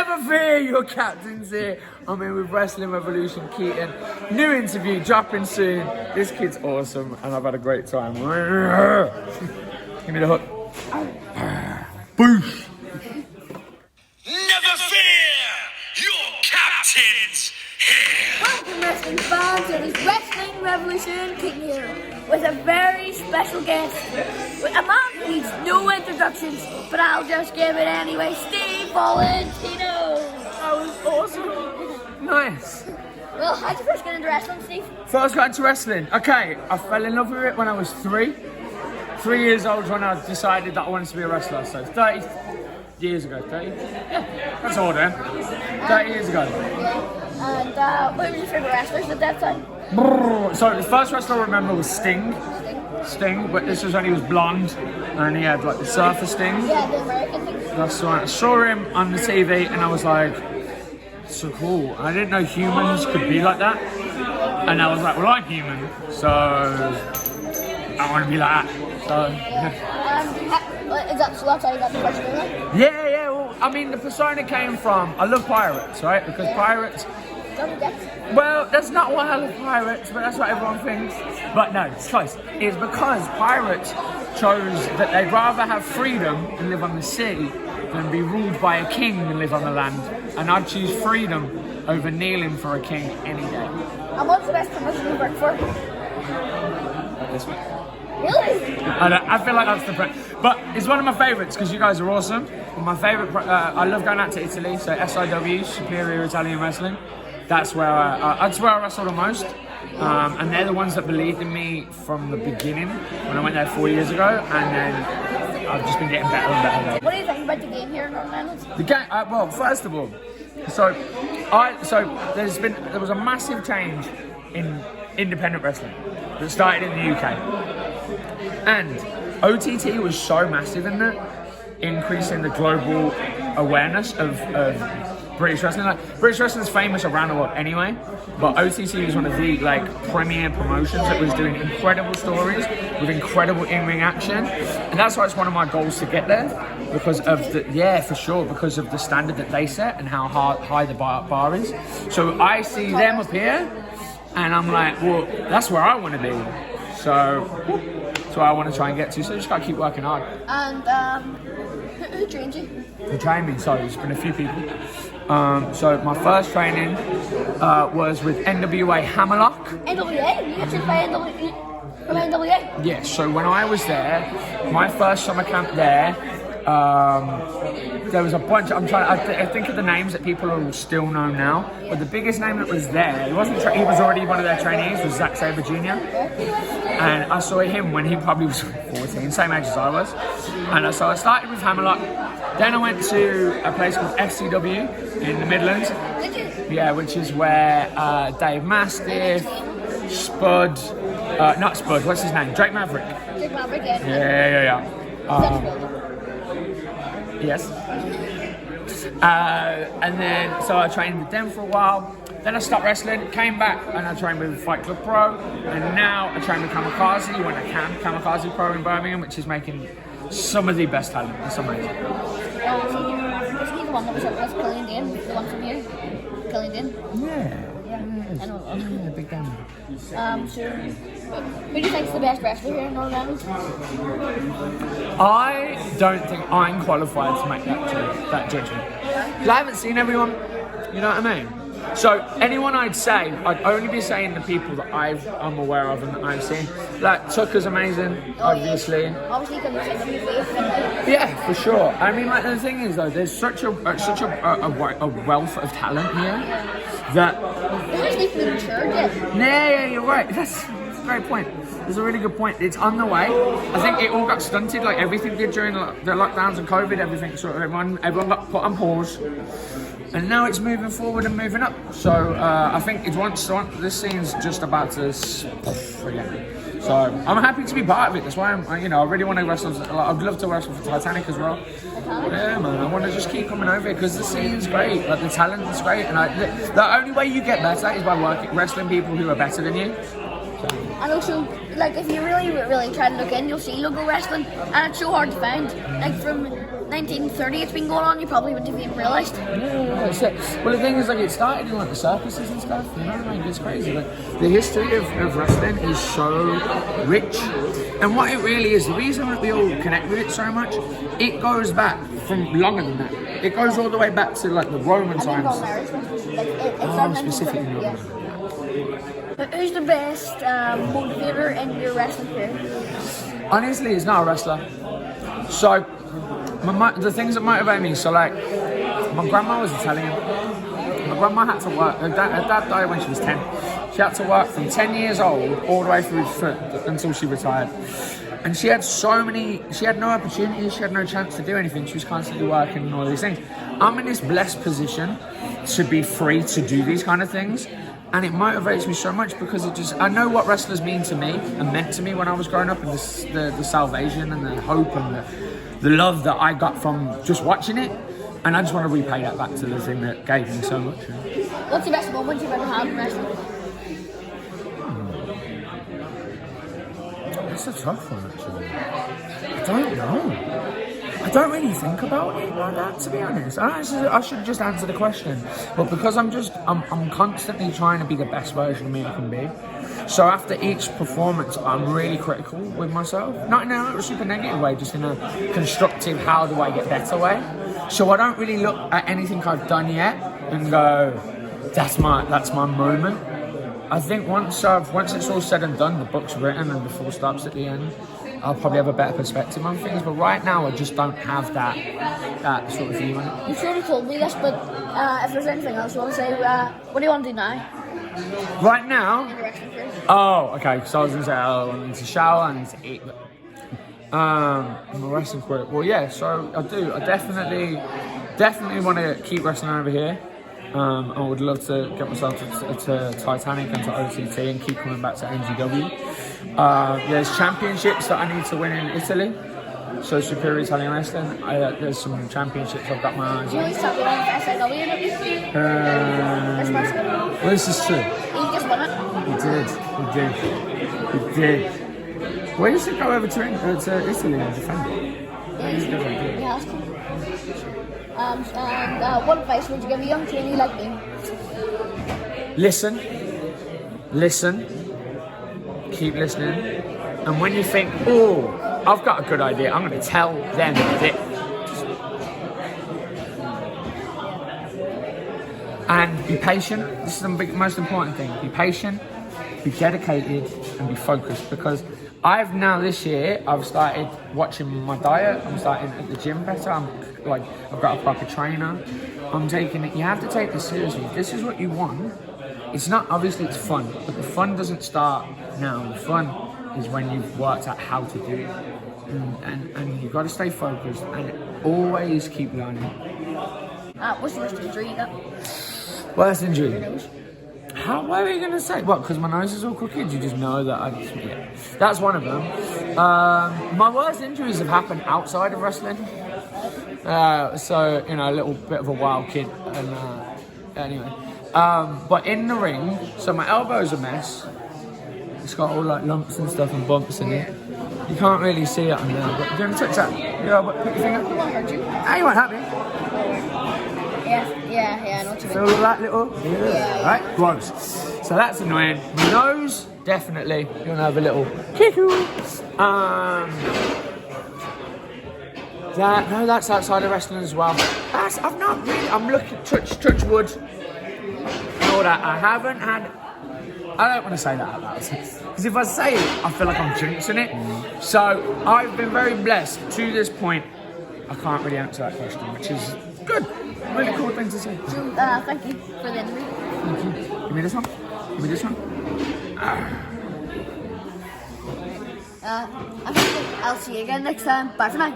Never fear, your captain's here. I'm here with Wrestling Revolution Keaton. New interview dropping soon. This kid's awesome and I've had a great time. Give me the hook. Boosh. Never fear, your captain's here. Welcome, wrestling fans. It is Wrestling Revolution Keaton here with a very special guest. With a man who needs no introductions, but I'll just give it anyway. Steve Valentino. That was awesome. Nice. Well, how'd you first get into wrestling, Steve? First got into wrestling. Okay, I fell in love with it when I was 3. 3 years old when I decided that I wanted to be a wrestler. So 30 years ago. 30? Yeah, that's all then. 30 years ago. And what were your favorite wrestlers at that time? So the first wrestler I remember was Sting. Sting, but this was when he was blonde and he had like the surfer Sting. Yeah, the American thing. That's right. I saw him on the TV and I was like, so cool. I didn't know humans could be like that. And I was like, well, I'm human, so I want to be like that. So, Is that so that's how you got the persona? yeah. Well, I mean, the persona came from, I love pirates, right? Because pirates, well, that's not why I love pirates, but that's what everyone thinks. But no, it's close. It's because pirates chose that they'd rather have freedom and live on the sea than be ruled by a king and live on the land. And I'd choose freedom over kneeling for a king any day. And what's the best promotion you worked for? This one. Really? I feel like that's the but it's one of my favourites because you guys are awesome. My favourite, I love going out to Italy, so SIW, Superior Italian Wrestling. That's where I wrestle the most. And they're the ones that believed in me from the beginning when I went there 4 years ago, and then I've just been getting better and better. What do you think about the game here in Northern Ireland? The game, well, first of all, there was a massive change in independent wrestling that started in the UK, and OTT was so massive in that, increasing the global awareness of British wrestling. Like, British wrestling is famous around the world anyway, but OTT was one of the premier promotions that was doing incredible stories with incredible in-ring action, and that's why it's one of my goals to get there, because of because of the standard that they set and how high the bar is. So I see them up here, and I'm like, well, that's where I want to be. So that's what I want to try and get to. So just gotta keep working hard. And who trained you? Who trained me? So there's been a few people. So my first training was with NWA Hammerlock. NWA? You actually play NWA? From NWA? Yes, so when I was there, my first summer camp there, there was a bunch, I think of the names that people will still know now, but the biggest name that was there, he was already one of their trainees, was Zack Sabre Jr. And I saw him when he probably was 14, same age as I was. And so I started with Hammerlock, then I went to a place called FCW in the Midlands. Did you? Yeah, which is where Dave Mastiff, Spud, not Spud, what's his name? Drake Maverick. Drake Maverick, yeah. Yeah. Yes. And then, so I trained with them for a while. Then I stopped wrestling, came back, and I trained with Fight Club Pro. And now I train with Kamikaze when I can. Kamikaze Pro in Birmingham, which is making some of the best talent. It's amazing. Wasn't he the one that was Killian Dane? The one from here? Killian Dane? Yeah. I know. Yeah, big damn. So, who do you think is the best wrestler here in Northern Ireland? I don't think I'm qualified to make that judgment. 'Cause I haven't seen everyone, you know what I mean? So anyone I'd say, I'd only be saying the people that I'm aware of and that I've seen. Like Tucker's amazing, obviously. Obviously, because you're saying the Yeah, for sure. I mean, like the thing is though, there's such a wealth of talent here that. Who's the food church? Yeah, you're right. That's a great point. That's a really good point. It's on the way. I think it all got stunted, like everything did during the lockdowns and COVID. Everything sort of everyone got put on pause, and now it's moving forward and moving up. So I think this scene's just about to again. So I'm happy to be part of it. That's why I really want to wrestle. I'd love to wrestle for Titanic as well. Yeah, man. I want to just keep coming over here because the scene's great. Like the talent is great, and the only way you get better is by wrestling people who are better than you. And also, like, if you really try to look in, you'll see logo wrestling, and it's so hard to find. Like, from 1930 it's been going on, you probably wouldn't have even realised. Yeah. Well, the thing is, like, it started in like the circuses and stuff. You know what I mean? It's crazy. Like, the history of wrestling is so rich, and what it really is, the reason that we all connect with it so much, it goes back from longer than that. It goes all the way back to like the Roman times. Specifically. Yeah. But who's the best motivator in your wrestling career? Honestly, he's not a wrestler. So, the things that motivate me, so like, my grandma was Italian. My grandma had to work, her dad died when she was 10. She had to work from 10 years old all the way through until she retired. And she had no opportunities, she had no chance to do anything. She was constantly working and all these things. I'm in this blessed position to be free to do these kind of things. And it motivates me so much because I know what wrestlers mean to me and meant to me when I was growing up, and the salvation and the hope and the love that I got from just watching it. And I just want to repay that back to the thing that gave me so much. What's the best moment you've ever had in wrestling? That's a tough one, actually. I don't know. I don't really think about it like that, to be honest. I should just answer the question. But because I'm constantly trying to be the best version of me I can be. So after each performance, I'm really critical with myself. Not in a super negative way, just in a constructive, how do I get better way. So I don't really look at anything I've done yet and go, that's my moment. I think once it's all said and done, the book's written and the full stops at the end, I'll probably have a better perspective on things. But right now, I just don't have that sort of view on it. You sort of told me this, but if there's anything else you want to say, what do you want to do now? Right now? In your wrestling career? Oh, okay. So I was going to say, I need to shower, I need to eat. My wrestling career. Well, yeah. So I do. I definitely want to keep wrestling over here. I would love to get myself to Titanic and to OTT and keep coming back to NGW. There's championships that I need to win in Italy. So Superior Italian Wrestling. There's some championships I've got my eyes on. You always talk about SIW, Well, this is true. He just won it. He did. Where does it go over to Italy and defend it? He has to. And what advice would you give a young trainee like me? Listen, keep listening, and when you think, oh, I've got a good idea, I'm going to tell them this. And be patient. This is the most important thing. Be patient, be dedicated, and be focused, because this year, I've started watching my diet. I'm starting at the gym better. I've got a proper trainer. I'm taking it. You have to take this seriously. If this is what you want, it's not, obviously it's fun, but the fun doesn't start now. The fun is when you've worked out how to do it. And you've got to stay focused and always keep learning. What's the worst injury you got? Worst injury? Why are you going to say? What, because my nose is all crooked? You just know that that's one of them. My worst injuries have happened outside of wrestling. So, a little bit of a wild kid. And anyway. But in the ring, so my elbow's a mess. It's got all like lumps and stuff and bumps in it. You can't really see it on there. But do you want to touch that? Yeah, but put your finger. It won't hurt you. Ah, you won't hurt me. Yeah, I know what you mean. Feel that little? Yeah. Right, gross. So that's annoying. My nose, definitely. You're gonna have a little kick-oo. That's outside of wrestling as well. I'm looking, touch wood. And all that. I don't want to say that out loud. Because if I say it, I feel like I'm jinxing it. So I've been very blessed to this point. I can't really answer that question, which is good. Really cool thing to say. So, thank you for the interview. Thank you. Give me this one. I think I'll see you again next time. Bye for now.